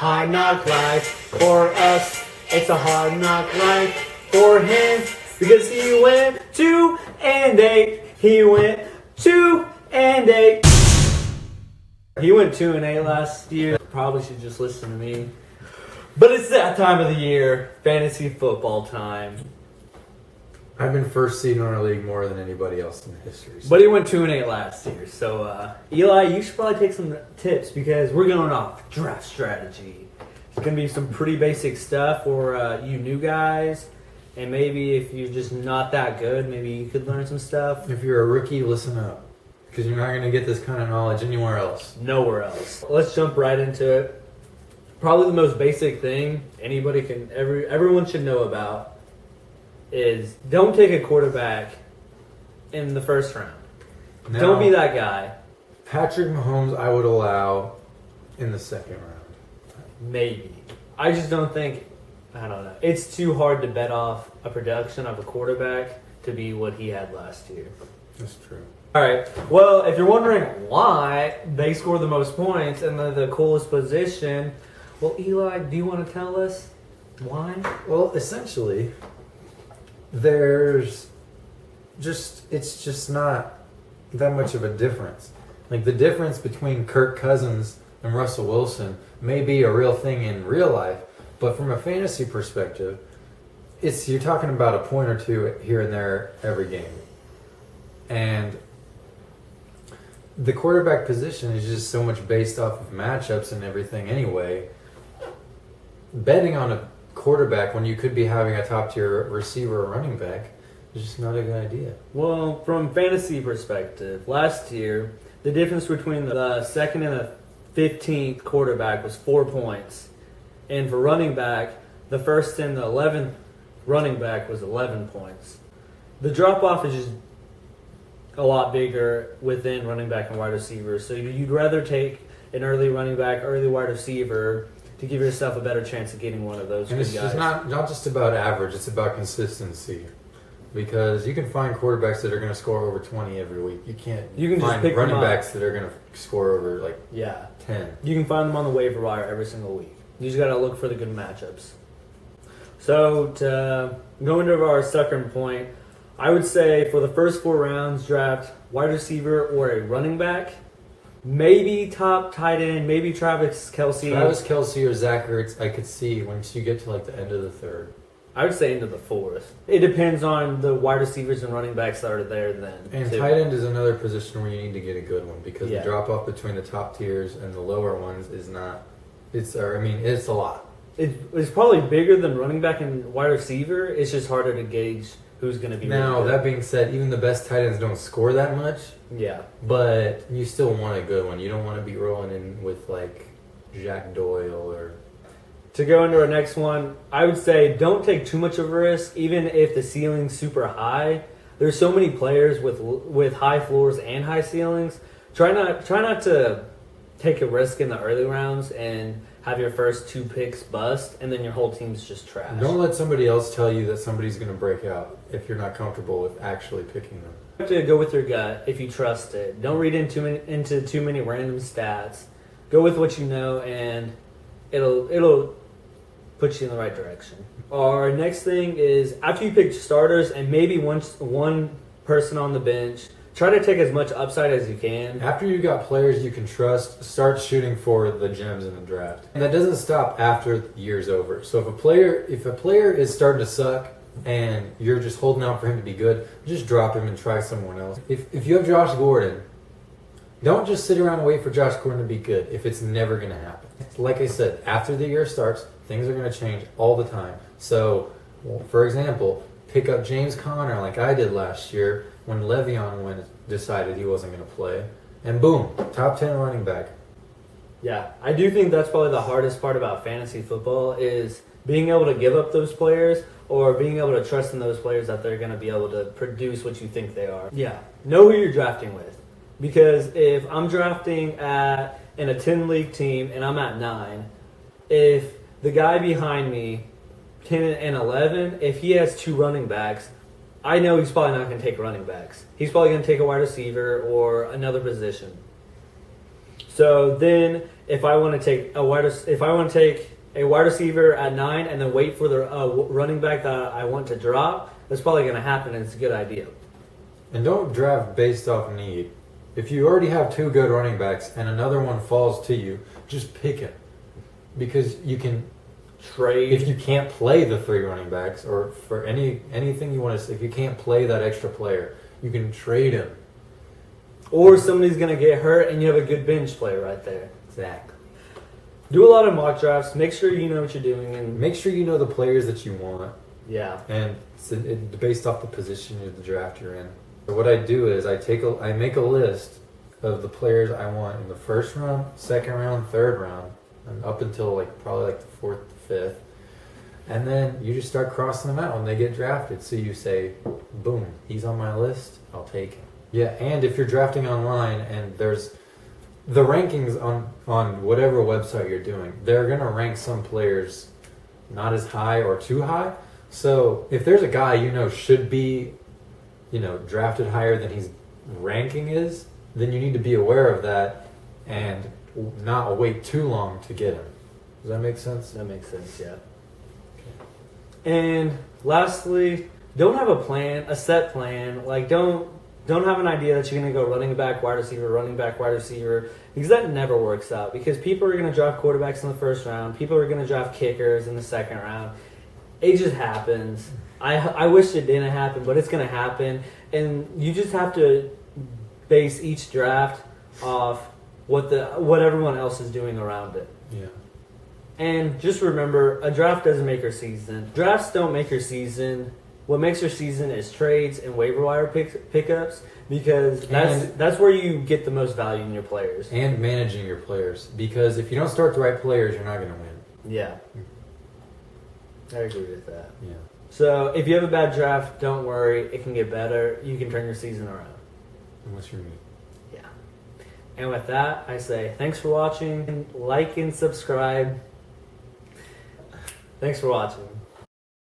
hard knock life for us. It's a hard knock life for him because he went 2-8. He went 2-8. He went 2-8 last year. Probably should just listen to me. But it's that time of the year, fantasy football time. I've been first seed in our league more than anybody else in history. But he went 2-8 last year. So, Eli, you should probably take some tips because we're going off draft strategy. It's going to be some pretty basic stuff for you new guys. And maybe if you're just not that good, maybe you could learn some stuff. If you're a rookie, listen up. Because you're not going to get this kind of knowledge anywhere else. Nowhere else. Let's jump right into it. Probably the most basic thing everyone should know about is don't take a quarterback in the first round. Now, Don't be that guy. Patrick Mahomes, I would allow in the second round. Maybe. I just don't think, I don't know. It's too hard to bet off a production of a quarterback to be what he had last year. That's true. All right. Well, if you're wondering why they score the most points and the coolest position, well, Eli, do you want to tell us why? Well, essentially, it's just not that much of a difference. Like the difference between Kirk Cousins and Russell Wilson may be a real thing in real life, but from a fantasy perspective, you're talking about a point or two here and there every game. And the quarterback position is just so much based off of matchups and everything anyway. Betting on a quarterback when you could be having a top-tier receiver or running back is just not a good idea. Well, from fantasy perspective, last year, the difference between the second and the 15th quarterback was 4 points. And for running back, the first and the 11th running back was 11 points. The drop-off is just a lot bigger within running back and wide receiver. So you'd rather take an early running back, early wide receiver to give yourself a better chance of getting one of those and good it's guys. just not just about average, it's about consistency. Because you can find quarterbacks that are going to score over 20 every week. You can just find pick running them up. backs that are going to score over like 10. You can find them on the waiver wire every single week. You just got to look for the good matchups. So to go into our second point, I would say for the first 4 rounds, draft wide receiver or a running back. Maybe top tight end, maybe Travis Kelce. Travis Kelce or Zach Ertz, I could see once you get to like the end of the third. I would say into the 4th. It depends on the wide receivers and running backs that are there then. And too. tight end is another position where you need to get a good one because Yeah. the drop off between the top tiers and the lower ones is not. It's a lot. It's probably bigger than running back and wide receiver. It's just harder to gauge who's going to be. Now, really good. that being said, even the best tight ends don't score that much, Yeah. but you still want a good one. You don't want to be rolling in with like Jack Doyle or. To go into our next one, I would say don't take too much of a risk, even if the ceiling's super high. There's so many players with high floors and high ceilings. Try not to take a risk in the early rounds and have your first 2 picks bust, and then your whole team's just trash. Don't let somebody else tell you that somebody's going to break out if you're not comfortable with actually picking them. You have to go with your gut if you trust it. Don't read into too many random stats. Go with what you know, and it'll put you in the right direction. Our next thing is after you pick starters and maybe one person on the bench, try to take as much upside as you can. After you got players you can trust, start shooting for the gems in the draft. And that doesn't stop after the year's over. So if a player is starting to suck and you're just holding out for him to be good, just drop him and try someone else. If you have Josh Gordon, don't just sit around and wait for Josh Gordon to be good if it's never going to happen. Like I said, after the year starts, things are going to change all the time. So, for example, pick up James Conner like I did last year when Le'Veon decided he wasn't going to play. And boom, top 10 running back. Yeah, I do think that's probably the hardest part about fantasy football is being able to give up those players or being able to trust in those players that they're going to be able to produce what you think they are. Yeah, know who you're drafting with. Because if I'm drafting in a 10-league team and I'm at 9, if the guy behind me, 10 and 11, if he has 2 running backs, I know he's probably not going to take running backs. He's probably going to take a wide receiver or another position. So then, if I want to take a wide receiver at 9 and then wait for the running back that I want to drop, that's probably going to happen, and it's a good idea. And don't draft based off need. If you already have 2 good running backs and another one falls to you, just pick it. Because you can Trade. if you can't play the 3 running backs, or for anything you want to, if you can't play that extra player, you can trade him. Or somebody's going to get hurt, and you have a good bench player right there. Exactly. Do a lot of mock drafts. Make sure you know what you're doing, and Make sure you know the players that you want, yeah. and it's based off the position of the draft you're in. So what I do is I make a list of the players I want in the first round, second round, third round, and up until probably the 4th, 5th. And then you just start crossing them out when they get drafted. So you say, boom, he's on my list, I'll take him. Yeah, and if you're drafting online and there's the rankings on whatever website you're doing, they're going to rank some players not as high or too high. So if there's a guy should be, drafted higher than his ranking is, then you need to be aware of that and not wait too long to get him. Does that make sense? That makes sense, yeah. And lastly, don't have a set plan. Don't have an idea that you're going to go running back, wide receiver, because that never works out. Because people are going to draft quarterbacks in the first round. People are going to draft kickers in the second round. It just happens. I wish it didn't happen, but it's going to happen. And you just have to base each draft off what everyone else is doing around it. Yeah. And just remember, a draft doesn't make your season. Drafts don't make your season. What makes your season is trades and waiver wire pickups, because that's where you get the most value in your players. And managing your players, because if you don't start the right players, you're not going to win. Yeah. I agree with that. Yeah. So if you have a bad draft, don't worry. It can get better. You can turn your season around. What's your need? Yeah. And with that, I say thanks for watching. Like and subscribe. Thanks for watching.